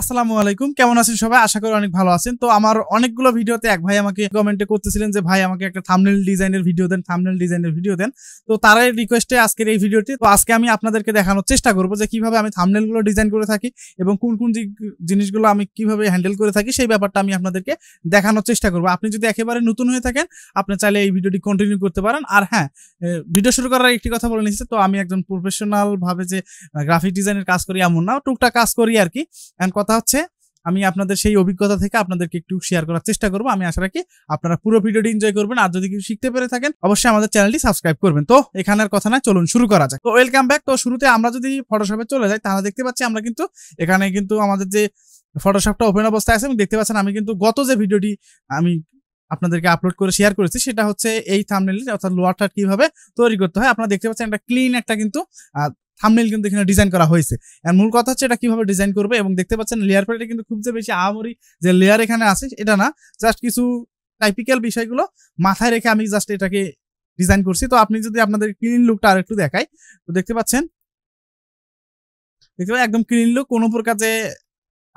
আসসালামু আলাইকুম, কেমন আছেন সবাই? আশা করি অনেক ভালো আছেন। তো আমার অনেকগুলো ভিডিওতে এক ভাই আমাকে কমেন্টে করতেছিলেন যে ভাই আমাকে একটা থাম্বনেল ডিজাইনের ভিডিও দেন। তো তারই রিকোয়েস্টে আজকের এই ভিডিওটি। তো আজকে আমি আপনাদেরকে দেখানোর চেষ্টা করব যে কিভাবে আমি থাম্বনেল গুলো ডিজাইন করে থাকি এবং কোন কোন জিনিসগুলো আমি কিভাবে হ্যান্ডেল করে থাকি সেই ব্যাপারটা আমি আপনাদেরকে দেখানোর চেষ্টা করব। আপনি যদি একেবারে নতুন হয়ে থাকেন আপনি চাইলে এই ভিডিওটি কন্টিনিউ করতে পারেন। আর হ্যাঁ, ভিডিও শুরু করার একটি কথা বলে নিচ্ছি, তো আমি একজন প্রফেশনাল ভাবে যে গ্রাফিক ডিজাইনের কাজ করি এমন না, টুকটাক কাজ করি আর কি। কথা হচ্ছে আমি আপনাদের সেই অভিজ্ঞতা থেকে আপনাদেরকে একটু শেয়ার করার চেষ্টা করব। আমি আশা রাখি আপনারা পুরো ভিডিওটি এনজয় করবেন। আর যদি কিছু শিখতে পেরে থাকেন অবশ্যই আমাদের চ্যানেলটি সাবস্ক্রাইব করবেন। তো এখানের কথা না, চলুন শুরু করা যাক। তো ওয়েলকাম ব্যাক। তো শুরুতে আমরা যদি ফটোশপে চলে যাই তাহলে দেখতে পাচ্ছি আমরা কিন্তু এখানে কিন্তু আমাদের যে ফটোশপটা ওপেন অবস্থায় আছে এবং দেখতে পাচ্ছেন আমি কিন্তু গত যে ভিডিওটি আমি আপনাদেরকে আপলোড করে শেয়ার করেছি সেটা হচ্ছে এই থাম্বনেল অর্থাৎ লোয়ার থার্ড কিভাবে তৈরি করতে হয়। আপনারা দেখতে পাচ্ছেন একটা ক্লিন একটা কিন্তু থাম্বনেল কিন্তু এখানে ডিজাইন করা হয়েছে। আর মূল কথা হচ্ছে এটা কিভাবে ডিজাইন করবে। এবং দেখতে পাচ্ছেন লেয়ার প্যালেটে কিন্তু খুব যে বেশি আহামরি যে লেয়ার এখানে আছে এটা না, জাস্ট কিছু টাইপিক্যাল বিষয়গুলো মাথায় রেখে আমি জাস্ট এটাকে ডিজাইন করছি। তো আপনি যদি আপনাদের ক্লিন লুকটা আর একটু দেখাই, তো দেখতে পাচ্ছেন একদম ক্লিন লুক, কোনো প্রকার যে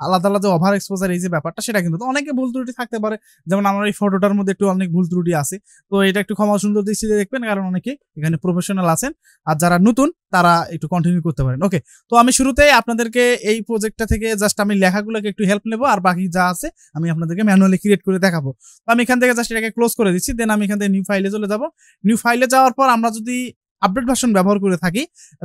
আলাদা আলাদা ওভার এক্সপোজার এই যে ব্যাপারটা সেটা কিন্তু অনেকে ভুল ত্রুটি থাকতে পারে। যেমন আমার এই ফটোটার মধ্যে একটু অনেক ভুল ত্রুটি আছে, তো এটা একটু ক্ষমা সুন্দর দৃষ্টিতে দেখবেন, কারণ অনেকে এখানে প্রফেশনাল আছেন আর যারা নতুন তারা একটু কন্টিনিউ করতে পারেন। ওকে, তো আমি শুরুতেই আপনাদেরকে এই প্রজেক্টটা থেকে জাস্ট আমি লেখাগুলোকে একটু হেল্প নেবো আর বাকি যা আছে আমি আপনাদেরকে ম্যানুয়ালি ক্রিয়েট করে দেখাবো। তো আমি এখান থেকে জাস্ট এটাকে ক্লোজ করে দিচ্ছি, দেন আমি এখান থেকে নিউ ফাইলে চলে যাবো। নিউ ফাইলে যাওয়ার পর আমরা যদি আপডেট ভার্সন ব্যবহার করে থাকি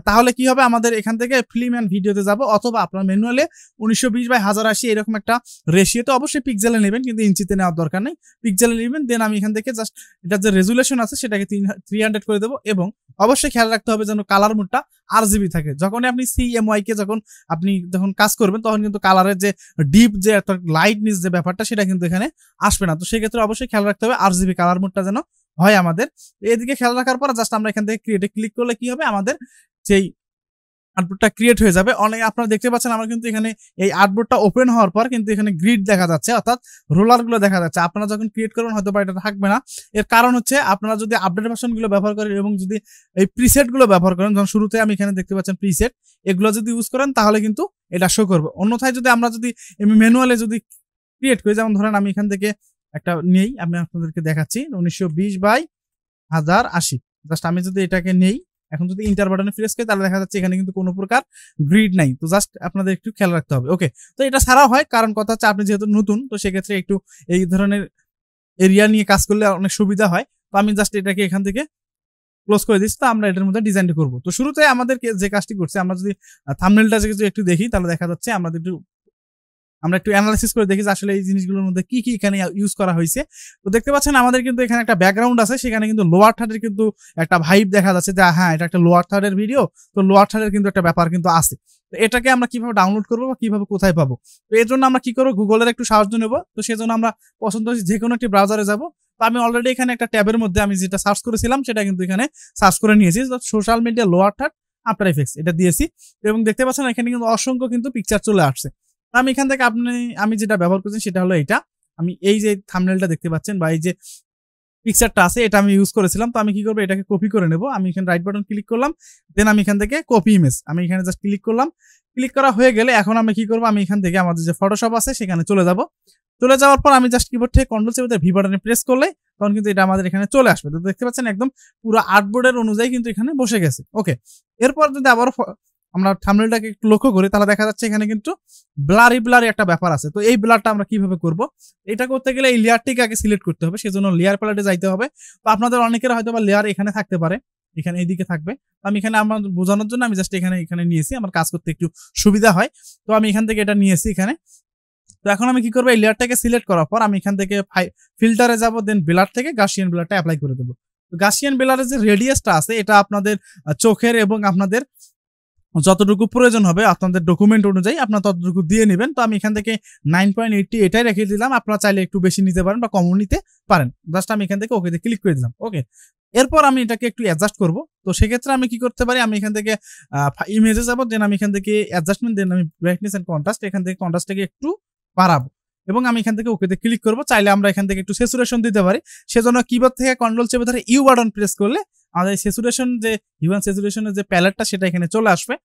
তাহলে কি হবে, আমাদের এখান থেকে ফিল্ম অ্যান্ড ভিডিওতে যাব, অথবা আপনার ম্যানুয়ালে 1920x1080 এরকম একটা রেশিওতে, অবশ্যই পিক্সেলে নেবেন কিন্তু ইঞ্চিতে নেওয়ার দরকার নেই, পিক্সেলে নেবেন। দেন আমি এখান থেকে জাস্ট এটার যে রেজুলেশন আছে সেটাকে 300 করে দেবো। এবং অবশ্যই খেয়াল রাখতে হবে যেন কালার মোডটা RGB থাকে। যখনই আপনি CMYK যখন কাজ করবেন তখন কিন্তু কালারের যে ডিপ যে লাইটনেস যে ব্যাপারটা সেটা কিন্তু এখানে আসবে না। তো সেক্ষেত্রে অবশ্যই খেয়াল রাখতে হবে RGB কালার মোডটা যেন হয় আমাদের। এদিকে খেয়াল রাখার পর জাস্ট আমরা এখান থেকে ক্রিয়েটে ক্লিক করলে কি হবে, আমাদের যেই আর্টবোর্ডটা ক্রিয়েট হয়ে যাবে। অনেক আপনারা দেখতে পাচ্ছেন আমার কিন্তু এখানে এই আর্টবোর্ডটা ওপেন হওয়ার পর কিন্তু এখানে গ্রিড দেখা যাচ্ছে, অর্থাৎ রোলার গুলো দেখা যাচ্ছে। আপনারা যখন ক্রিয়েট করবেন হয়তো বা এটা থাকবে না। এর কারণ হচ্ছে আপনারা যদি আপডেট ভার্সন গুলো ব্যবহার করেন এবং যদি এই প্রিসেট গুলো ব্যবহার করেন, যখন শুরুতে আমি এখানে দেখতে পাচ্ছেন প্রিসেট, এগুলো যদি ইউজ করেন তাহলে কিন্তু এটা শো করবে। অন্যথায় যদি আমরা যদি ম্যানুয়ালে যদি ক্রিয়েট করি, যেমন ধরেন আমি এখান থেকে একটা নেই, আমি আপনাদেরকে দেখাচ্ছি 1920x1080। জাস্ট আমি যদি এটাকে নেই, এখন যদি ইন্টার বাটনে প্রেস করি তাহলে দেখা যাচ্ছে এখানে কিন্তু কোনো প্রকার গ্রিড নাই। তো জাস্ট আপনাদের একটু খেয়াল রাখতে হবে। ওকে, তো এটা ছাড়াও হয়, কারণ কথা হচ্ছে আপনি যেহেতু নতুন তো সেক্ষেত্রে একটু এই ধরনের এরিয়া নিয়ে কাজ করলে অনেক সুবিধা হয়। তো আমি জাস্ট এটাকে এখান থেকে ক্লোজ করে দিচ্ছি। তো আমরা এটার মধ্যে ডিজাইনটা করবো। তো শুরুতে আমাদেরকে যে কাজটি করছে, আমরা যদি থাম্বনেলটা যদি একটু দেখি তাহলে দেখা যাচ্ছে আমরা একটু অ্যানালাইসিস করে দেখি যে আসলে এই জিনিসগুলোর মধ্যে কি কি এখানে ইউজ করা হয়েছে। তো দেখতে পাচ্ছেন আমাদের কিন্তু এখানে একটা ব্যাকগ্রাউন্ড আছে, সেখানে কিন্তু লোয়ার থার্ডের কিন্তু একটা ভাইব দেখা যাচ্ছে যে হ্যাঁ এটা একটা লোয়ার থার্ডের ভিডিও। তো লোয়ার থার্ডের কিন্তু একটা ব্যাপার কিন্তু আছে। তো এটাকে আমরা কিভাবে ডাউনলোড করবো বা কিভাবে কোথায় পাবো, তো এর জন্য আমরা কি করবো, গুগলের একটু সাহায্য নেবো। তো সেজন্য আমরা পছন্দ হচ্ছে যে কোনো একটি ব্রাউজারে যাবো। তো আমি অলরেডি এখানে একটা ট্যাবের মধ্যে আমি যেটা সার্চ করেছিলাম সেটা কিন্তু এখানে সার্চ করে নিয়েছি, social media lower third after effects এটা দিয়েছি। এবং দেখতে পাচ্ছেন এখানে কিন্তু অসংখ্য কিন্তু পিকচার চলে আসছে। আমি এখান থেকে আমি যেটা ব্যবহার করছি সেটা হলো এটা। আমি এই যে থাম্বনেলটা দেখতে পাচ্ছেন বা এই যে পিকচারটা আছে এটা আমি ইউজ করেছিলাম। তো আমি কি করবো, এটাকে কপি করে নেবো। আমি এখানে রাইট বাটন ক্লিক করলাম, দেন আমি এখান থেকে কপি ইমেজ, আমি এখানে জাস্ট ক্লিক করলাম। ক্লিক করা হয়ে গেলে এখন আমি কি করবো, আমি এখান থেকে আমাদের যে ফটোশপ আছে সেখানে চলে যাব। চলে যাওয়ার পর আমি জাস্ট কিবোর্ড থেকে কন্ট্রোল চেপে ভি বাটনে প্রেস করলে তখন কিন্তু এটা আমাদের এখানে চলে আসবে। তো দেখতে পাচ্ছেন একদম পুরো আর্টবোর্ডের অনুযায়ী কিন্তু এখানে বসে গেছে। ওকে, এরপর যদি আবার আমরা থাম্বনেলটাকে একটু লক্ষ্য করি তাহলে দেখা যাচ্ছে এখানে কিন্তু ব্লারি একটা ব্যাপার আছে। তো এই ব্লারটা আমরা কিভাবে করব, এটা করতে গেলে এই লেয়ারটিকে আগে সিলেক্ট করতে হবে, সেজন্য লেয়ার প্যালেটে যাইতে হবে। তো আপনাদের অনেকের হয়তো বা লেয়ার এখানে থাকতে পারে, এখানে এইদিকে থাকবে। আমি এখানে আমার বোঝানোর জন্য আমি জাস্ট এখানে নিয়েছি, আমার কাজ করতে একটু সুবিধা হয়। তো আমি এখান থেকে এটা নিয়েছি এখানে। তো এখন আমি কি করবো, এই লেয়ারটাকে সিলেক্ট করার পর আমি এখান থেকে ফিল্টারে যাব, দেন ব্লার থেকে গাসিয়ান ব্লারটা অ্যাপ্লাই করে দেবো। তো গাসিয়ান ব্লারের যে রেডিয়াসটা আছে এটা আপনাদের চোখের এবং আপনাদের যতটুকু প্রয়োজন হবে আপনাদের ডকুমেন্ট অনুযায়ী আপনার ততটুকু দিয়ে নেবেন। তো আমি এখান থেকে 9.80 এটাই রেখে দিলাম, আপনারা চাইলে একটু বেশি নিতে পারেন বা কমও নিতে পারেন। জাস্ট আমি এখান থেকে ওকে ক্লিক করে দিলাম। ওকে, এরপর আমি এটাকে একটু অ্যাডজাস্ট করব। তো সেক্ষেত্রে আমি কি করতে পারি, আমি এখান থেকে ইমেজে যাবো, দেন আমি এখান থেকে অ্যাডজাস্টমেন্ট, দেন আমি ব্রাইটনেস এন্ড কন্ট্রাস্ট, এখান থেকে কন্ট্রাস্টটাকে একটু বাড়াবো এবং আমি এখান থেকে ওকেতে ক্লিক করবো। চাইলে আমরা এখান থেকে একটু স্যাচুরেশন দিতে পারি, সেজন্য কিবোর্ড থেকে কন্ট্রোল চেপে ধরে ইউ বাটন প্রেস করলে আমাদের স্যাচুরেশন যে হিউম্যান স্যাচুরেশনের যে প্যালেটটা সেটা এখানে চলে আসবে।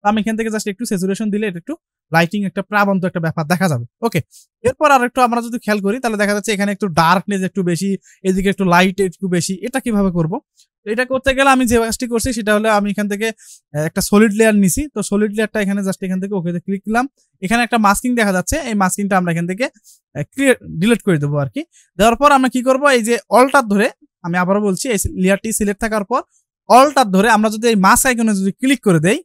আমি এখান থেকে জাস্ট একটু স্যাচুরেশন দিলে এটা একটু লাইটিং একটা প্রাবন্ত একটা ব্যাপার দেখা যাবে। ওকে, এরপর আর একটু আমরা যদি খেয়াল করি তাহলে দেখা যাচ্ছে এখানে একটু ডার্কনেস একটু বেশি, এদিকে একটু লাইট একটু বেশি। এটা কিভাবে করব? এটা করতে গেলে আমি যে কাজটি করছি সেটা হলো আমি এখান থেকে একটা সলিড লেয়ার নিছি। তো সলিড লেয়ারটা এখানে জাস্ট এখান থেকে ওকে ক্লিক করলাম। এখানে একটা মাস্কিং দেখা যাচ্ছে, এই মাস্কিংটা আমরা এখান থেকে ডিলিট করে দেবো আর কি। দেওয়ার পর আমরা কি করব, এই যে অল্টার ধরে, আমি আবারও বলছি, এই লেয়ারটি সিলেক্ট থাকার পর অল্টার ধরে আমরা যদি এই মাস্ক আইকনে যদি ক্লিক করে দেই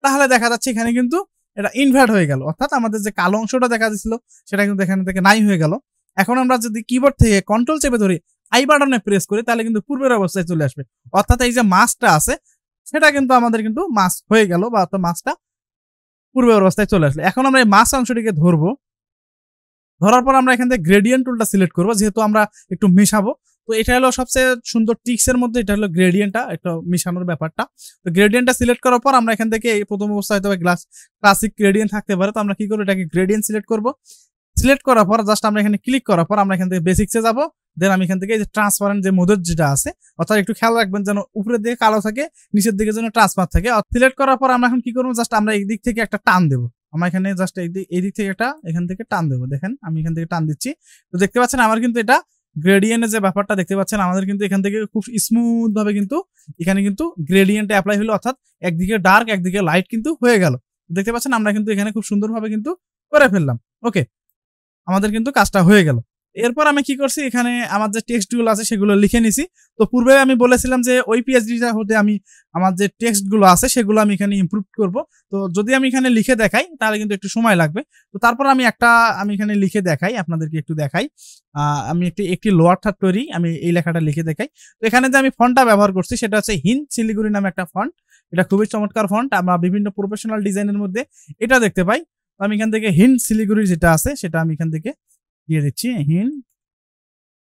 তাহলে দেখা যাচ্ছে এখানে কিন্তু এটা ইনভার্ট হয়ে গেল, অর্থাৎ আমাদের যে কালো অংশটা দেখা দিচ্ছিল সেটা কিন্তু এখান থেকে নাই হয়ে গেল। এখন আমরা যদি কিবোর্ড থেকে কন্ট্রোল চেপে ধরি আই বাটনে প্রেস করি তাহলে কিন্তু পূর্বের অবস্থায় চলে আসবে, অর্থাৎ এই যে মাস্কটা আছে সেটা কিন্তু আমাদের কিন্তু মাস্ক হয়ে গেল, বা অর্থাৎ মাস্কটা পূর্বের অবস্থায় চলে আসলো। এখন আমরা এই মাস্ক অংশটিকে ধরবো, ধরার পর আমরা এখান থেকে গ্রেডিয়েন্ট টুলটা সিলেক্ট করবো, যেহেতু আমরা একটু মেশাবো। তো এটা হলো সবচেয়ে সুন্দর ট্রিক্স এর মধ্যে, এটা হলো গ্রেডিয়েন্টটা, একটা মেশানোর ব্যাপারটা। তো গ্রেডিয়েন্টটা সিলেক্ট করার পর আমরা এখান থেকে প্রথম অবস্থায় হয়তো ক্লাসিক গ্রেডিয়েন্ট থাকতে পারে, তো আমরা কি করবো, এটাকে গ্রেডিয়েন্ট সিলেক্ট করবো। সিলেক্ট করার পর জাস্ট আমরা এখানে ক্লিক করার পর আমরা এখান থেকে বেসিক্সে যাবো। দেন আমি এখান থেকে যে ট্রান্সপারেন্ট যে মোডের যেটা আছে, অর্থাৎ একটু খেয়াল রাখবেন যেন উপরের দিকে কালো থাকে, নিচের দিকে যেন ট্রান্সপার থাকে। সিলেক্ট করার পর আমরা এখন কি করবো, জাস্ট আমরা এই দিক থেকে একটা টান দেবো। আমরা এখানে জাস্ট এই দিক থেকে একটা এখান থেকে টান দেবো। দেখেন আমি এখান থেকে টান দিচ্ছি, তো দেখতে পাচ্ছেন আমার কিন্তু এটা গ্রেডিয়েন্টের যে ব্যাপারটা দেখতে পাচ্ছেন আমাদের কিন্তু এখান থেকে খুব স্মুথ ভাবে কিন্তু এখানে কিন্তু গ্রেডিয়েন্টে অ্যাপ্লাই হলো, অর্থাৎ একদিকে ডার্ক একদিকে লাইট কিন্তু হয়ে গেল। দেখতে পাচ্ছেন আমরা কিন্তু এখানে খুব সুন্দরভাবে কিন্তু করে ফেললাম। ওকে, আমাদের কিন্তু কাজটা হয়ে গেল। এরপর আমি কি করছি, এখানে আমার যে টেক্সট গুলো আছে সেগুলো লিখে নিছি। তো পূর্বে আমি বলেছিলাম যে ওই পিএইচডিটা হতে আমি আমার যে টেক্সট গুলো আছে সেগুলো আমি এখানে ইমপ্রুভ করব। তো যদি আমি এখানে লিখে দেখাই তাহলে কিন্তু একটু সময় লাগবে। তো তারপর আমি এখানে লিখে দেখাই, আপনাদেরকে একটু দেখাই। আমি একটি লোয়ার থার্ড তৈরি, আমি এই লেখাটা লিখে দেখাই। তো এখানে যে আমি ফন্টটা ব্যবহার করছি সেটা হচ্ছে হিন্দ শিলিগুড়ি নামে একটা ফন্ট। এটা খুবই চমৎকার ফন্ট, আমরা বিভিন্ন প্রফেশনাল ডিজাইনের মধ্যে এটা দেখতে পাই। তো আমি এখান থেকে হিন্দ শিলিগুড়ির যেটা আছে সেটা আমি এখান থেকে দিয়ে দিচ্ছি, হিন্দ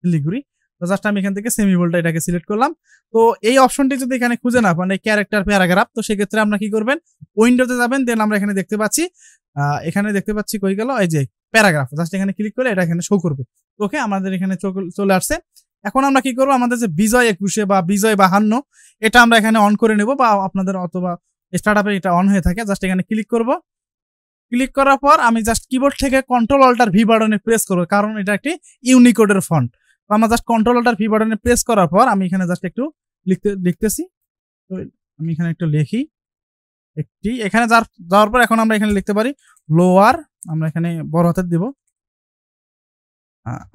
শিলিগুড়ি। তো জাস্ট আমি এখান থেকে সেমিবোল্ডটা এটাকে সিলেক্ট করলাম। তো এই অপশনটি যদি এখানে খুঁজে না পান, এই ক্যারেক্টার প্যারাগ্রাফ, তো সেক্ষেত্রে আমরা কি করবেন, উইন্ডোতে যাবেন। দেন আমরা এখানে দেখতে পাচ্ছি কই গেল, এই যে প্যারাগ্রাফ, জাস্ট এখানে ক্লিক করে এটা এখানে শো করবে। ওকে, আমাদের এখানে চলে আসছে। এখন আমরা কি করবো, আমাদের যে বিজয় 21 বা বিজয় 52 এটা আমরা এখানে অন করে নেব, বা আপনাদের অথবা স্টার্টআপে এটা অন হয়ে থাকে। জাস্ট এখানে ক্লিক করব। ক্লিক করার পর আমি জাস্ট কিবোর্ড থেকে কন্ট্রোল অল্টার ভি বাটনে প্রেস করবো, কারণ এটা একটি ইউনিকোডের ফন্ট। তো আমরা জাস্ট কন্ট্রোল অল্টার ভি বাটনে প্রেস করার পর আমি এখানে জাস্ট একটু লিখতেছি। তো আমি এখানে একটু লিখি এখানে যাওয়ার পর এখন আমরা এখানে লিখতে পারি লোয়ার, আমরা এখানে বড় হাতের দিব।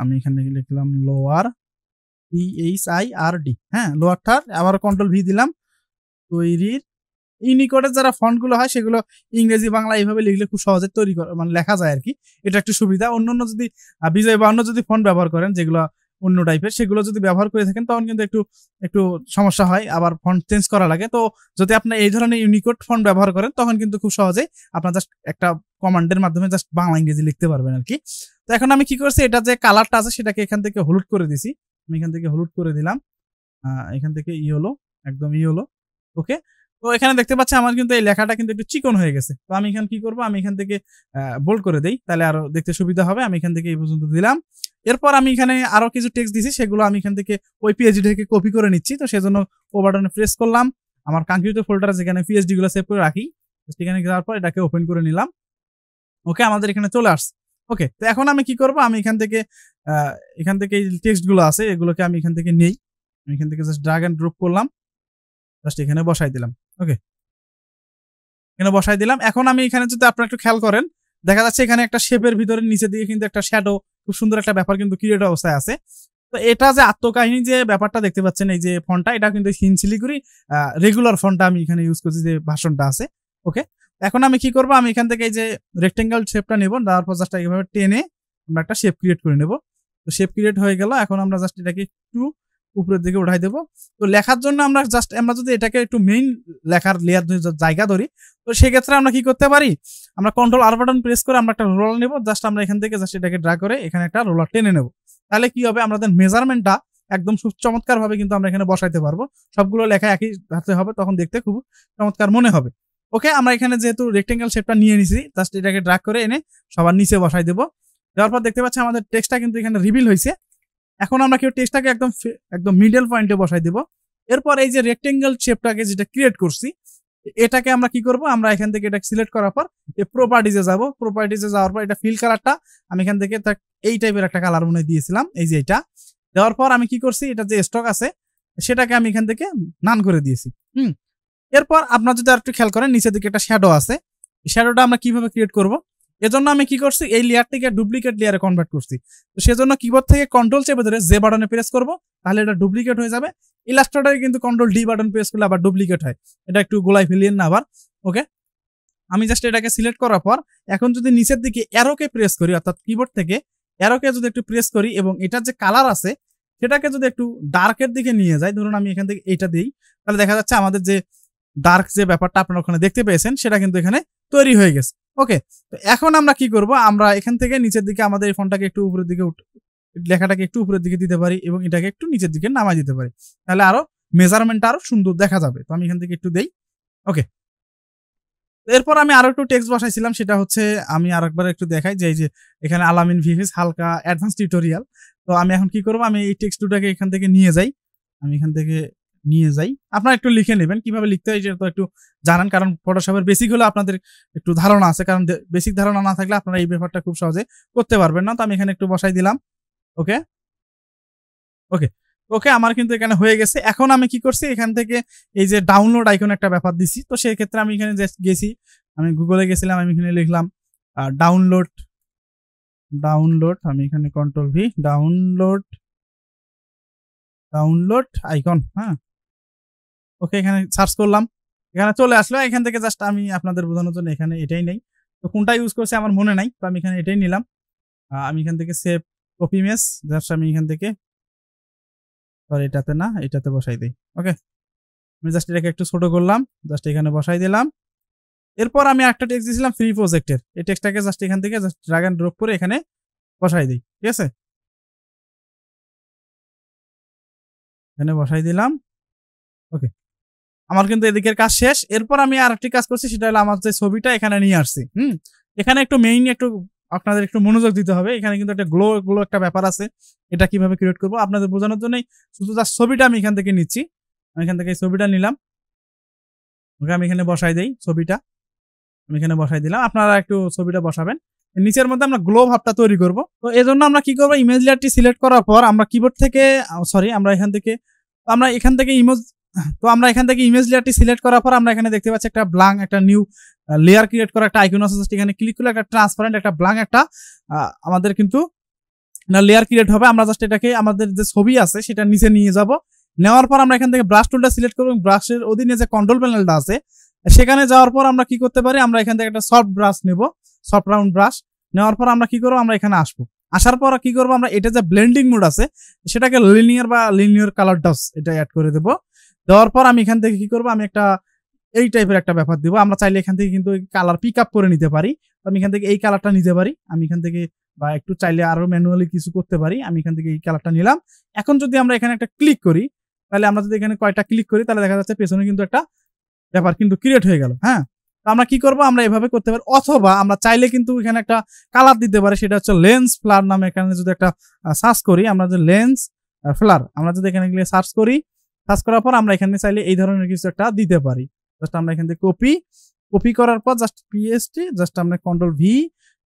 আমি এখানে লিখলাম লোয়ার PHIRD, হ্যাঁ লোয়ারটার, আবার কন্ট্রোল ভি দিলাম। তৈরির ইউনিকোডের যারা ফন্ট গুলো হয় সেগুলো ইংরেজি বাংলা এইভাবে লিখলে খুব সহজে তৈরি মানে লেখা যায় আর কি, এটা একটু সুবিধা। অন্য যদি বিজয় বা অন্য যদি ফন্ট ব্যবহার করেন যেগুলো অন্য টাইপের, সেগুলো যদি ব্যবহার করে থাকেন তখন কিন্তু একটু সমস্যা হয়, আবার ফন্ট চেঞ্জ করা লাগে। তো যদি আপনি এই ধরনের ইউনিকোড ফন্ট ব্যবহার করেন তখন কিন্তু খুব সহজে আপনার জাস্ট একটা কমান্ডের মাধ্যমে জাস্ট বাংলা ইংরেজি লিখতে পারবেন আর কি। তো এখন আমি কি করছি, এটা যে কালারটা আছে সেটাকে এখান থেকে হলুদ করে দিছি। আমি এখান থেকে হলুদ করে দিলাম, এখান থেকে হলো একদম হলো। ওকে, তো এখানে দেখতে পাচ্ছি আমার কিন্তু এই লেখাটা কিন্তু একটু চিকন হয়ে গেছে। তো আমি এখানে কি করব, আমি এখান থেকে বোল্ড করে দেই, তাহলে আরো দেখতে সুবিধা হবে। আমি এখান থেকে এই পর্যন্ত দিলাম। এরপর আমি এখানে আরো কিছু টেক্সট দিছি, সেগুলো আমি এখান থেকে ওই পিএইচডি থেকে কপি করে নিচ্ছি। তো সেজন্য ও বাটনে প্রেস করলাম, আমার কাঙ্ক্ষিত ফোল্ডারে যেখানে পিএইচডি গুলো সেভ করে রাখি সেখানে যাওয়ার পর এটাকে ওপেন করে নিলাম। ওকে, আমাদের এখানে চলে আসছে। ওকে, তো এখন আমি কি করব, আমি এখান থেকে এই টেক্সট গুলো আছে এগুলোকে আমি এখান থেকে নেই, আমি এখান থেকে জাস্ট ড্র্যাগ এন্ড ড্রপ করলাম, জাস্ট এখানে বসাই দিলাম। ওকে, এখানে বসাই দিলাম। এখন আমি এখানে যদি আপনারা একটু খেয়াল করেন, দেখা যাচ্ছে এখানে একটা শেপের ভিতরে নিচের দিকে কিন্তু একটা শ্যাডো, খুব সুন্দর একটা ব্যাপার কিন্তু ক্রিয়েট অবস্থায় আছে। তো এটা যে আত্মকাহিনী যে ব্যাপারটা দেখতে পাচ্ছেন, এই যে ফন্টটা, এটা কিন্তু হিন্দ শিলিগুড়ি রেগুলার ফন্টটা আমি এখানে ইউজ করছি, যে ভার্সনটা আছে। ওকে, এখন আমি কি করব, আমি এখান থেকে এই যে রেক্টেঙ্গেল শেপটা নেব, তারপর জাস্ট এইভাবে টেনে আমরা একটা শেপ ক্রিয়েট করে নেব। তো শেপ ক্রিয়েট হয়ে গেল। এখন আমরা জাস্ট এটাকে একটু উপরের দিকে উঠাই দেবো। তো লেখার জন্য আমরা যদি এটাকে একটু মেইন লেখার লেয়ার জায়গা ধরি, তো সেক্ষেত্রে আমরা কি করতে পারি, আমরা কন্ট্রোল আর বাটন প্রেস করে আমরা একটা রোলার নেব। জাস্ট আমরা এখান থেকে জাস্ট এটাকে ড্রা করে এখানে একটা রোলার টেনে নেব। তাহলে কি হবে, আমাদের মেজারমেন্টটা একদম খুব চমৎকার ভাবে কিন্তু আমরা এখানে বসাইতে পারবো। সবগুলো লেখা একই হাতে হবে, তখন দেখতে খুব চমৎকার মনে হবে। ওকে, আমরা এখানে যেহেতু রেক্টেঙ্গেল শেপটা নিয়ে নিছি, জাস্ট এটাকে ড্রা করে এনে সবার নিচে বসাই দেবো। দেওয়ার পর দেখতে পাচ্ছি আমাদের টেক্সটটা কিন্তু এখানে রিভিল হয়েছে। এখন আমরা কেউ টেক্সটটাকে একদম মিডল পয়েন্টে বসাই দেব। এরপর এই যে রেক্টেঙ্গেল শেপটাকে যেটা ক্রিয়েট করছি এটাকে আমরা কি করব, আমরা এখান থেকে এটা সিলেক্ট করার পর এই প্রপার্টিজে যাব। প্রপার্টিজে যাওয়ার পর এটা ফিল কালারটা আমি এখান থেকে এই টাইপের একটা কালার মনে দিয়েছিলাম, এই যে এটা দেওয়ার পর আমি কি করছি, এটা যে স্টক আছে সেটাকে আমি এখান থেকে নান করে দিয়েছি। এরপর আপনারা যদি আর একটু খেয়াল করেন, নিচের দিকে একটা শ্যাডো আছে, শ্যাডোটা আমরা কিভাবে ক্রিয়েট করব, এজন্য আমি কি করছি, এই লেয়ারটিকে ডুপ্লিকেট লেয়ারে কনভার্ট করছি। তো সেজন্য কিবোর্ড থেকে কন্ট্রোল চেপে ধরে যে বাটনে প্রেস করব, তাহলে এটা ডুপ্লিকেট হয়ে যাবে। ইলাস্ট্রেটরে কিন্তু কন্ট্রোল ডি বাটন প্রেস করলে আবার ডুপ্লিকেট হয়, এটা একটু গোলাই ফেলিয়েন না আবার। ওকে, আমি জাস্ট এটাকে সিলেক্ট করার পর এখন যদি নিচের দিকে অ্যারোকে প্রেস করি, অর্থাৎ কিবোর্ড থেকে অ্যারোকে যদি একটু প্রেস করি এবং এটার যে কালার আছে সেটাকে যদি একটু ডার্কের দিকে নিয়ে যাই, ধরুন আমি এখান থেকে এইটা দিই, তাহলে দেখা যাচ্ছে আমাদের যে ডার্ক যে ব্যাপারটা আপনারা ওখানে দেখতে পেয়েছেন সেটা কিন্তু এখানে তৈরি হয়ে গেছে। ওকে, তো এখন আমরা কি করব, আমরা এখান থেকে নিচের দিকে আমাদের এই ফন্টটাকে একটু উপরের দিকে লেখাটাকে একটু উপরের দিকে দিতে পারি এবং এটাকে একটু নিচের দিকে নামাই দিতে পারি, তাহলে আরো মেজারমেন্টটা আরো সুন্দর দেখা যাবে। তো আমি এখান থেকে একটু দেই। ওকে, এরপর আমি আরো একটু টেক্সট বসাইছিলাম, সেটা হচ্ছে আমি আরেকবার একটু দেখাই যে এই যে এখানে আলামিন ভিএফএস হালকা অ্যাডভান্স টিউটোরিয়াল। তো আমি এখন কি করব, আমি এই টেক্সট দুটাকে এখান থেকে নিয়ে যাই, আমি এখান থেকে নিয়ে যাই। আপনারা একটু লিখে নেবেন কিভাবে লিখতে হয়, তো একটু জানান, কারণ ফটোশপের বেসিক হলে আপনাদের একটু ধারণা আছে, কারণ বেসিক ধারণা না থাকলে আপনারা এই ব্যাপারটা খুব সহজে করতে পারবেন না। তো আমি এখানে একটু বসাই দিলাম। ওকে ওকে ওকে, আমার কিন্তু এখানে হয়ে গেছে। এখন আমি কি করছি, এখান থেকে এই যে ডাউনলোড আইকন একটা ব্যাপার দিছি, তো সেই ক্ষেত্রে আমি এখানে গেছি, আমি গুগলে গেছিলাম, আমি এখানে লিখলাম ডাউনলোড আমি এখানে কন্ট্রোল ভি ডাউনলোড আইকন। হ্যাঁ, ওকে, এখানে সার্চ করলাম, এখানে চলে আসলো। এখান থেকে জাস্ট আমি আপনাদের বোঝানোর জন্য এখানে এটাই নেই, তো কোনটা ইউজ করছে আমার মনে নাই, তো আমি এখানে এটাই নিলাম। আমি এখান থেকে সেভ কপি ইমেজ, জাস্ট আমি এখান থেকে এটাতে না, এটাতে বসাই দিই। ওকে, আমি জাস্ট এটাকে একটু ছোট করলাম, জাস্ট এখানে বসাই দিলাম। এরপর আমি একটা টেক্সট দিয়েছিলাম ফ্রি প্রজেক্টের, এই টেক্সটটাকে জাস্ট এখান থেকে জাস্ট ড্র্যাগ এন্ড ড্রপ করে এখানে বসাই দিই। ঠিক আছে, এখানে বসাই দিলাম। ওকে, আমার কিন্তু এদিকের কাজ শেষ। এরপর আমি আর একটি কাজ করছি, সেটা হলো আমার যে ছবিটা এখানে নিয়ে আসছি। এখানে একটু মেইন একটু আপনাদের একটু মনোযোগ দিতে হবে, এখানে কিন্তু একটা গ্লো একটা ব্যাপার আছে, এটা কিভাবে ক্রিয়েট করবো আপনাদের বোঝানোর জন্যই শুধু জাস্ট ছবিটা আমি এখান থেকে নিচ্ছি। আমি এখান থেকে ছবিটা নিলাম, ওকে, আমি এখানে বসাই দেই ছবিটা, আমি এখানে বসাই দিলাম। আপনারা একটু ছবিটা বসাবেন, নিচের মধ্যে আমরা গ্লো ভাবটা তৈরি করব। তো এই জন্য আমরা কি করবো, ইমেজ লেয়ারটি সিলেক্ট করার পর আমরা কিবোর্ড থেকে আমরা এখান থেকে ইমেজ লেয়ারটি সিলেক্ট করার পর আমরা এখানে দেখতে পাচ্ছি একটা ব্ল্যাঙ্ক একটা নিউ লেয়ার ক্রিয়েট করা একটা আইকন আছে, এখানে ক্লিক করলে একটা ট্রান্সপারেন্ট একটা ব্ল্যাঙ্ক একটা আমাদের কিন্তু লেয়ার ক্রিয়েট হবে। আমরা জাস্ট এটাকে আমাদের যে ছবি আছে সেটা নিচে নিয়ে যাব, নেওয়ার পর আমরা এখান থেকে ব্রাশ টুলটা সিলেক্ট করব, ব্রাশের অধীনে যে কন্ট্রোল প্যানেলটা আছে সেখানে যাওয়ার পর আমরা কি করতে পারি, আমরা এখান থেকে একটা সফট ব্রাশ নেব, সফট রাউন্ড ব্রাশ নেওয়ার পর আমরা কি করবো, আমরা এখানে আসবো, আসার পর কি করবো, আমরা এটা যে ব্লেন্ডিং মোড আছে সেটাকে লিনিয়ার কালার ডস এটা অ্যাড করে দেবো। দেওয়ার পর আমি এখান থেকে কি করবো, আমি একটা এই টাইপের একটা ব্যাপার দিব। আমরা চাইলে এখান থেকে কিন্তু কালার পিক আপ করে নিতে পারি, আমি এখান থেকে এই কালারটা নিতে পারি, আমি এখান থেকে বা একটু চাইলে আরো ম্যানুয়ালি কিছু করতে পারি, আমি এখান থেকে এই কালারটা নিলাম। এখন যদি আমরা এখানে একটা ক্লিক করি, তাহলে আমরা যদি এখানে কয়টা ক্লিক করি তাহলে দেখা যাচ্ছে পেছনে কিন্তু একটা ব্যাপার কিন্তু ক্রিয়েট হয়ে গেল। হ্যাঁ, আমরা কি করব, আমরা এভাবে করতে পারি, অথবা আমরা চাইলে কিন্তু এখানে একটা কালার দিতে পারি, সেটা হচ্ছে লেন্স ফ্লার নামে। এখানে যদি একটা সার্চ করি, আমরা যে লেন্স ফ্লার আমরা যদি এখানে গিয়ে সার্চ করি, সার্চ করার পর আমরা এখানে চাইলে এই ধরনের কিছু একটা দিতে পারি। জাস্ট আমরা এখান থেকে কপি করার পর জাস্ট পিএসটি জাস্ট আমরা কন্ট্রোল ভি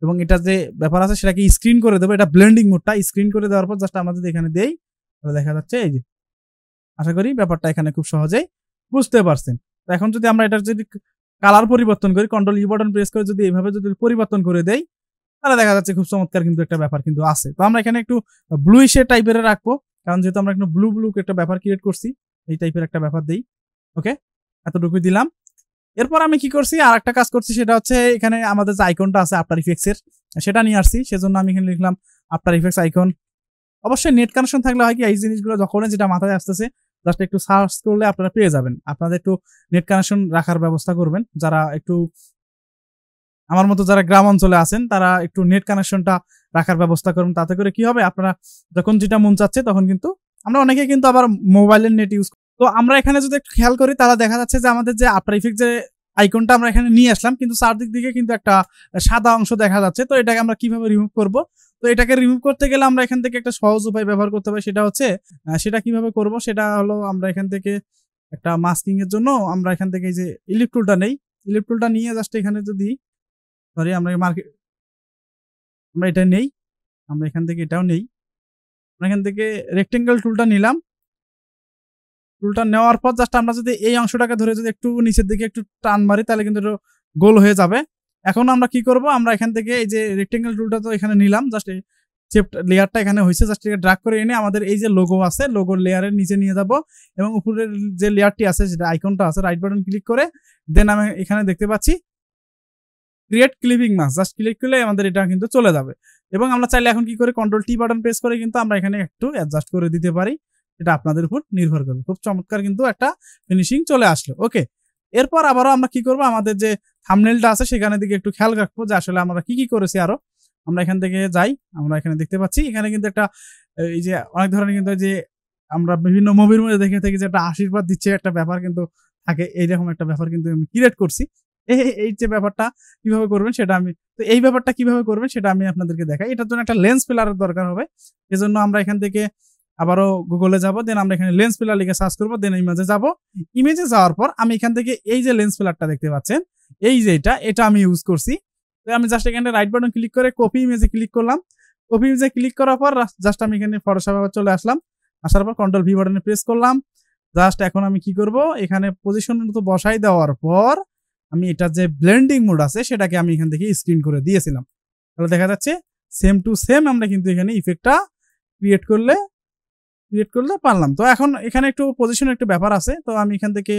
এবং এটা যে ব্যাপার আছে সেটাকে স্ক্রিন করে দেবো, এটা ব্লেন্ডিং মোডটা স্ক্রিন করে দেওয়ার পর জাস্ট আমরা যদি এখানে দেই তাহলে দেখা যাচ্ছে এই যে, আশা করি ব্যাপারটা এখানে খুব সহজেই বুঝতে পারছেন। তো এখন যদি আমরা এটার যদি কালার পরিবর্তন করি, কন্ট্রোল ই বাটন প্রেস করে যদি এইভাবে যদি পরিবর্তন করে দেই তাহলে দেখা যাচ্ছে খুব চমৎকার কিন্তু একটা ব্যাপার কিন্তু আছে। তো আমরা এখানে একটু ব্লুইশে টাইপের রাখবো, কারণ যেহেতু আমরা একটু ব্লু একটা ব্যাপার ক্রিয়েট করছি, এই টাইপের একটা ব্যাপার দেই। ওকে, এতটুকুই দিলাম। এরপর আমি কি করছি, আর একটা কাজ করছি, সেটা হচ্ছে এখানে আমাদের যে আইকনটা আছে আফটার ইফেক্টস এর সেটা নিয়ে আসছি, সেজন্য আমি এখানে লিখলাম আফটার ইফেক্টস আইকন। অবশ্যই নেট কানেকশন থাকলে হয় কি এই জিনিসগুলো যখন যেটা মাথায় আসতেছে জাস্ট একটু সার্চ করলে আপনারা পেয়ে যাবেন। আপনাদের একটু নেট কানেকশন রাখার ব্যবস্থা করবেন, যারা একটু আমার মতো যারা গ্রাম অঞ্চলে আছেন তারা একটু নেট কানেকশনটা রাখার ব্যবস্থা করুন, তাতে করে কি হবে, আপনারা যখন যেটা মন চাচ্ছে তখন কিন্তু আমরা অনেকে কিন্তু আবার মোবাইলের নেট ইউজ। তো আমরা এখানে যদি একটু খেয়াল করি তাহলে দেখা যাচ্ছে যে আমাদের যে আফটার ইফেক্ট যে আইকনটা আমরা এখানে নিয়ে আসলাম কিন্তু চারদিক দিকে কিন্তু একটা সাদা অংশ দেখা যাচ্ছে। তো এটাকে আমরা কিভাবে রিমুভ করব, তো এটাকে রিমুভ করতে গেলে আমরা এখান থেকে একটা সহজ উপায় ব্যবহার করতে পারি, সেটা হচ্ছে সেটা কিভাবে করব, সেটা হলো আমরা এখান থেকে একটা মাস্কিং এর জন্য আমরা এখান থেকে এই যে ইলিপ টুলটা নেই, ইলিপ টুলটা নিয়ে জাস্ট এখানে যদি সরি আমরা আমরা এটা নেই, আমরা এখান থেকে এটাও নেই, আমরা এখান থেকে রেক্টেঙ্গেল টুলটা নিলাম। টুলটা নেওয়ার পর জাস্ট আমরা যদি এই অংশটাকে ধরে যদি একটু নিচের দিকে একটু টান মারি তাহলে কিন্তু এটা গোল হয়ে যাবে। এখন আমরা কি করব, আমরা এখান থেকে এই যে রেক্টেঙ্গেল টুলটা তো এখানে নিলাম, জাস্ট শেপ লেয়ারটা এখানে হয়েছে, জাস্ট এটাকে ড্র্যাগ করে এনে আমাদের এই যে লোগো আছে লোগোর লেয়ারের নিচে নিয়ে যাব এবং উপরের যে লেয়ারটি আছে যেটা আইকনটা আছে রাইট বাটন ক্লিক করে দেন আমি এখানে দেখতে পাচ্ছি create clipping mask, just click করলে আমাদের এটা কিন্তু চলে যাবে। এবং আমরা চাইলে এখন কি করে কন্ট্রোল টি বাটন প্রেস করে কিন্তু আমরা এখানে একটু অ্যাডজাস্ট করে দিতে পারি, এটা আপনাদের উপর নির্ভর করবে। খুব চমৎকার কিন্তু একটা ফিনিশিং চলে আসলো। ওকে, এরপর আবারও আমরা কি করব, আমাদের যে থাম্বনেলটা আছে সেখানে দিকে একটু খেয়াল রাখবো যে আসলে আমরা কি কি করেছি। আরো আমরা এখান থেকে যাই, আমরা এখানে দেখতে পাচ্ছি এখানে কিন্তু একটা এই যে অনেক ধরনের কিন্তু যে আমরা বিভিন্ন মুভির মধ্যে দেখে থাকি যে একটা আশীর্বাদ দিচ্ছে একটা ব্যাপার কিন্তু থাকে, এইরকম একটা ব্যাপার কিন্তু আমি ক্রিয়েট করছি। এই যে ব্যাপারটা কিভাবে করবেন সেটা আমি তো এই ব্যাপারটা কিভাবে করবেন সেটা আমি আপনাদেরকে দেখাই। এটার জন্য একটা লেন্স পিলারের দরকার হবে, এজন্য আমরা এখান থেকে আবারও গুগলে যাব, দেন আমরা এখানে লেন্স পিলার লিখে সার্চ করবো, দেন ইমেজে যাব। ইমেজে যাওয়ার পর আমি এখান থেকে এই যে লেন্স পিলারটা দেখতে পাচ্ছেন এই যে এটা আমি ইউজ করছি। তো আমি জাস্ট এখানে রাইট বাটন ক্লিক করে কপি ইমেজে ক্লিক করলাম। কপি ইমেজে ক্লিক করার পর জাস্ট আমি এখানে ফটোশপে আবার চলে আসলাম, আসার পর কন্ট্রোল ভি বাটনে প্রেস করলাম। জাস্ট এখন আমি কি করব, এখানে পজিশন মতো বসাই দেওয়ার পর আমি এটা যে ব্লেন্ডিং মোড আছে সেটাকে আমি এখান থেকে স্ক্রিন করে দিয়েছিলাম। তাহলে দেখা যাচ্ছে সেম টু সেম আমরা কিন্তু এখানে ইফেক্টটা ক্রিয়েট করলে পারলাম। তো এখন এখানে একটু পজিশনের একটু ব্যাপার আছে, তো আমি এখান থেকে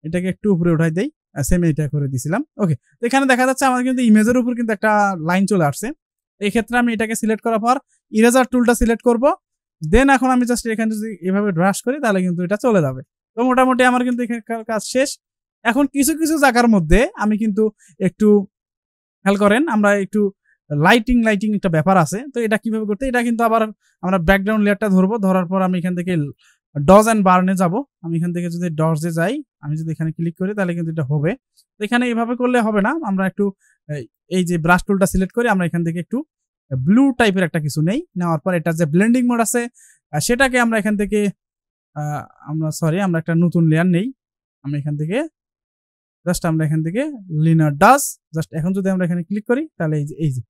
এটাকে একটু উপরে উঠাই দেই, সেম এটা করে দিয়েছিলাম। ওকে, তো এখানে দেখা যাচ্ছে আমাদের কিন্তু ইমেজের উপর কিন্তু একটা লাইন চলে আসছে। এই ক্ষেত্রে আমি এটাকে সিলেক্ট করার পর ইরেজার টুলটা সিলেক্ট করব, দেন এখন আমি জাস্ট এখানে যদি এভাবে ব্রাশ করি তাহলে কিন্তু এটা চলে যাবে। তো মোটামুটি আমার কিন্তু এখানকার কাজ শেষ। এখন কিছু কিছু জায়গার মধ্যে আমি কিন্তু একটু খেয়াল করেন, আমরা একটু লাইটিং একটা ব্যাপার আছে। তো এটা কিভাবে করতে, এটা কিন্তু আবার আমরা ব্যাকগ্রাউন্ড লেয়ারটা ধরবো, ধরার পর আমি এখান থেকে ডজ অ্যান্ড বার্নে যাব। আমি এখান থেকে যদি ডজে যাই, আমি যদি এখানে ক্লিক করি তাহলে কিন্তু এটা হবে। তো এখানে এভাবে করলে হবে না, আমরা একটু এই যে ব্রাশ টুলটা সিলেক্ট করি, আমরা এখান থেকে একটু ব্লু টাইপের একটা কিছু নেই, নেওয়ার পর এটা যে ব্লেন্ডিং মোড আছে সেটাকে আমরা এখান থেকে আমরা একটা নতুন লেয়ার নেই, আমরা এখান থেকে জাস্ট আমরা এখান থেকে লিনার ডাস, জাস্ট এখন যদি আমরা এখানে ক্লিক করি তাহলে এই যে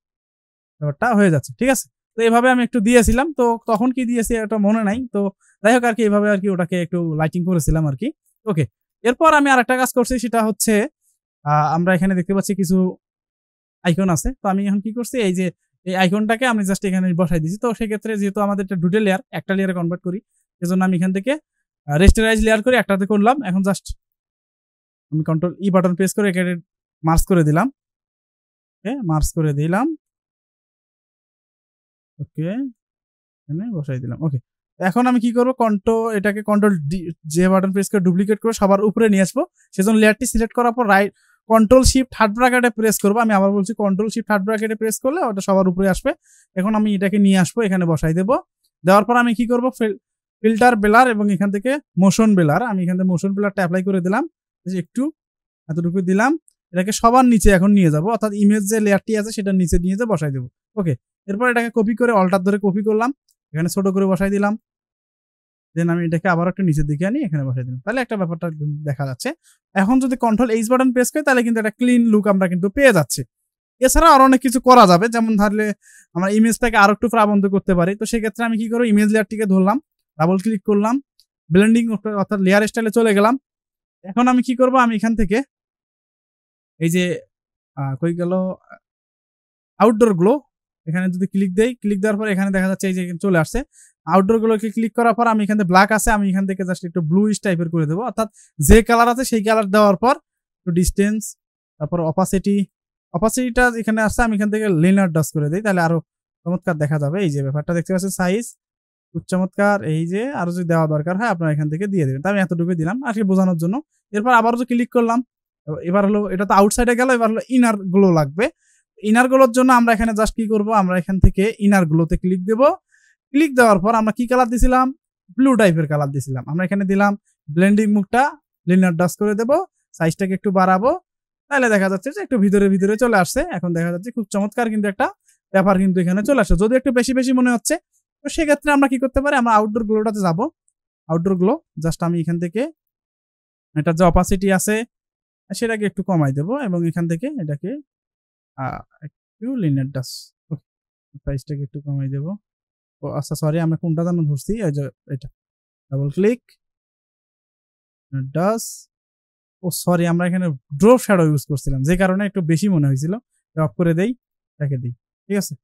ব্যাপারটা হয়ে যাচ্ছে। ঠিক আছে, তো এইভাবে আমি একটু দিয়েছিলাম, তো তখন কি দিয়েছি এটা মনে নাই, তো যাই হোক আর কি এইভাবে আর কি ওটাকে একটু লাইটিং করেছিলাম আর কি। ওকে, এরপর আমি আরেকটা কাজ করছি, সেটা হচ্ছে আমরা এখানে দেখতে পাচ্ছি কিছু আইকন আছে। তো আমি এখন কি করছি, এই যে এই আইকনটাকে আমি জাস্ট এখানে বসাই দিয়েছি। তো সেক্ষেত্রে যেহেতু আমাদের একটা দুটো লেয়ার একটা লেয়ারে কনভার্ট করি, সেজন্য আমি এখান থেকে রেস্টারাইজ লেয়ার করে একটাতে করলাম। এখন জাস্ট আমি কন্ট্রোল ই বাটন প্রেস করে এখানে মার্জ করে দিলাম। ওকে, মার্জ করে দিলাম। ওকে, এখানে বসাই দিলাম। ওকে, এখন আমি কি করব, এটাকে কন্ট্রোল যে বাটন প্রেস করে ডুপ্লিকেট করে সবার উপরে নিয়ে আসবো। সেজন্য লেয়ারটি সিলেক্ট করার পর কন্ট্রোল শিফট হার্ড ব্র্যাকেটে প্রেস করবো। আমি আবার বলছি কন্ট্রোল শিফট হার্ড ব্র্যাকেটে প্রেস করলে ওটা সবার উপরে আসবে। এখন আমি এটাকে নিয়ে আসবো, এখানে বসাই দেবো। দেওয়ার পর আমি কি করব, ফিল্টার বেলার এবং এখান থেকে মোশন বেলার, আমি এখান থেকে মোশন বেলারটা অ্যাপ্লাই করে দিলাম, একটু এতটুকু দিলাম। এটাকে সবার নিচে এখন নিয়ে যাব, অর্থাৎ ইমেজ যে লেয়ারটি আছে সেটা নিচে নিয়ে যে বসাই দেবো। ওকে, এরপর এটাকে কপি করে অল্টার ধরে কপি করলাম, এখানে ছোট করে বসাই দিলাম। দেন আমি এটাকে আবার একটু নিচের দিকে আনি, এখানে বসাই দিলাম। তাহলে একটা ব্যাপারটা দেখা যাচ্ছে। এখন যদি কন্ট্রোল এইচ বাটন প্রেস করি তাহলে কিন্তু একটা ক্লিন লুক আমরা কিন্তু পেয়ে যাচ্ছি। এছাড়া আরো অনেক কিছু করা যাবে, যেমন ধরলে আমরা ইমেজটাকে আরো একটু প্রাবন্ত করতে পারি। তো সেক্ষেত্রে আমি কি করবো, ইমেজ লেয়ারটিকে ধরলাম, ডাবল ক্লিক করলাম, ব্লেন্ডিং অর্থাৎ লেয়ার স্টাইলে চলে গেলাম। এখন আমি কি করব, আমি এখান থেকে এই যে কই গেল আউটডোর গ্লো, এখানে যদি ক্লিক দেই, ক্লিক দেওয়ার পর এখানে দেখা যাচ্ছে এই যে চলে আসছে। আউটডোর গুলোকে ক্লিক করার পর আমি এখান থেকে ব্ল্যাক আছে, আমি এখান থেকে জাস্ট একটু ব্লুইশ টাইপের করে দেবো, অর্থাৎ যে কালার আছে সেই কালার দেওয়ার পর একটু ডিস্টেন্স, তারপর অপাসিটিটা এখানে আসছে, আমি এখান থেকে লিনার ডাস করে দিই, তাহলে আরো চমৎকার দেখা যাবে। এই যে ব্যাপারটা দেখতে পাচ্ছেন, সাইজ খুব চমৎকার। এই যে আরো যদি দেওয়া দরকার হয় আপনারা এখান থেকে দিয়ে দেবেন, আমি এতটুকু দিলাম আর কি বোঝানোর জন্য। এরপর আবারও ক্লিক করলাম, এবার হলো এটা তো আউটসাইডে গেল, এবার হলো ইনার গ্লো লাগবে। ইনার গ্লোর জন্য আমরা এখানে জাস্ট কি করবো, আমরা এখান থেকে ইনার গ্লোতে ক্লিক দেব। ক্লিক দেওয়ার পর আমরা কি কালার দিছিলাম, ব্লু টাইপের কালার দিছিলাম, আমরা এখানে দিলাম ব্লেন্ডিং মুখটা লিনার ডাস করে দেব, সাইজটাকে একটু বাড়াবো, তাহলে দেখা যাচ্ছে যে একটু ভিতরে চলে আসছে। এখন দেখা যাচ্ছে খুব চমৎকার কিন্তু একটা ব্যাপার কিন্তু এখানে চলে আসছে, যদি একটু বেশি মনে হচ্ছে। তো সেক্ষেত্রে আমরা কি করতে পারি, আমরা আউটডোর গ্লোটাতে যাব। আউটডোর গ্লো জাস্ট আমি এখান থেকে এটা যে অপাসিটি আছে সেটাকে একটু কমাই দেব এবং এখান থেকে এটাকে একটু লিনিয়ার ডাস প্রাইসটাকে একটু কমাই দেব। ও আচ্ছা সরি, আমরা কোনটা জানো ধরছি, এই যে এটা ডাবল ক্লিক ডাস। ও সরি, আমরা এখানে ড্রপ শ্যাডো ইউজ করছিলাম যে কারণে একটু বেশি মনে হয়েছিল। অফ করে দেই, এটাকে দিই, ঠিক আছে।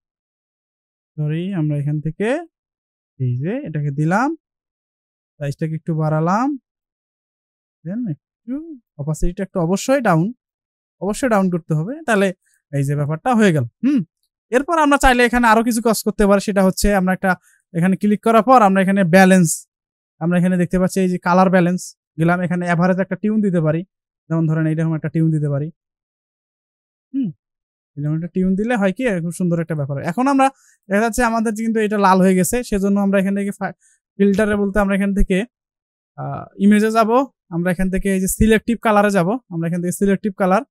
সরি, আমরা এখান থেকে এই যে এটাকে দিলাম, সাইজটাকে একটু বাড়ালাম, দেন একটু অপাসিটিটা একটু অবশ্যই ডাউন করতে হবে, তাহলে এই যে ব্যাপারটা হয়ে গেল। এরপর আমরা চাইলে এখানে আরো কিছু কাজ করতে পারি, সেটা হচ্ছে আমরা একটা এখানে ক্লিক করার পর আমরা এখানে ব্যালেন্স, আমরা এখানে দেখতে পাচ্ছি এই যে কালার ব্যালেন্স গেলাম, এখানে এভারেজ একটা টিউন দিতে পারি, যেমন ধরেন এইরকম একটা টিউন দিতে পারি। এরকম একটা টিউন দিলে হয় কি খুব সুন্দর একটা ব্যাপার। এখন আমরা দেখা যাচ্ছে আমাদের কিন্তু এটা লাল হয়ে গেছে, সেজন্য আমরা এখান থেকে ফিল্টারে বলতে আমরা এখান থেকে ইমেজে যাব, আমরা এখান থেকে এই যে সিলেক্টিভ কালারে যাব, আমরা এখান থেকে সিলেক্টিভ কালার,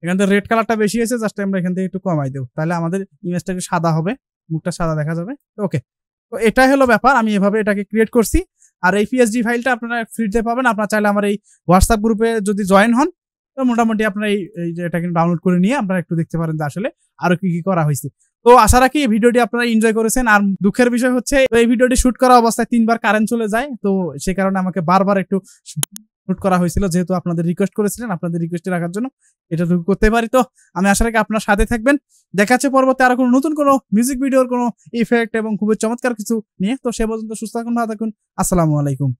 এখান থেকে রেড কালারটা বেশি আছে, জাস্ট আমরা এখান থেকে একটু কমাই দেবো, তাহলে আমাদের ইমেজটা একটু সাদা হবে, মুখটা সাদা দেখা যাবে। ওকে, তো এটাই হলো ব্যাপার, আমি এভাবে এটাকে ক্রিয়েট করছি। আর এই পিএসডি ফাইলটা আপনারা ফ্রিতে পাবেন, আপনারা চাইলে আমার এই হোয়াটসঅ্যাপ গ্রুপে যদি জয়েন হন তো মোটামুটি আপনারা এই যে এটা কিন্তু ডাউনলোড করে নিয়ে আপনারা একটু দেখতে পারেন যে আসলে আরো কি কি করা হয়েছে। তো আশা রাখি এই ভিডিওটি আপনারা এনজয় করেছেন। আর দুঃখের বিষয় হচ্ছে এই ভিডিওটি শুট করা অবস্থায় 3বার কারেন্ট চলে যায়, তো সে কারণে আমাকে বারবার একটু শুট করা হয়েছিল, যেহেতু আপনাদের রিকোয়েস্ট করেছিলেন, আপনাদের রিকোয়েস্ট রাখার জন্য এটা করতে পারি। তো আমি আশা রাখি আপনার সাথে থাকবেন, দেখা যাচ্ছে পরবর্তী আরো কোনো নতুন কোনো মিউজিক ভিডিওর কোনো ইফেক্ট এবং খুবই চমৎকার কিছু নিয়ে। তো সে পর্যন্ত সুস্থ থাকুন, ভালো থাকুন, আসসালামু আলাইকুম।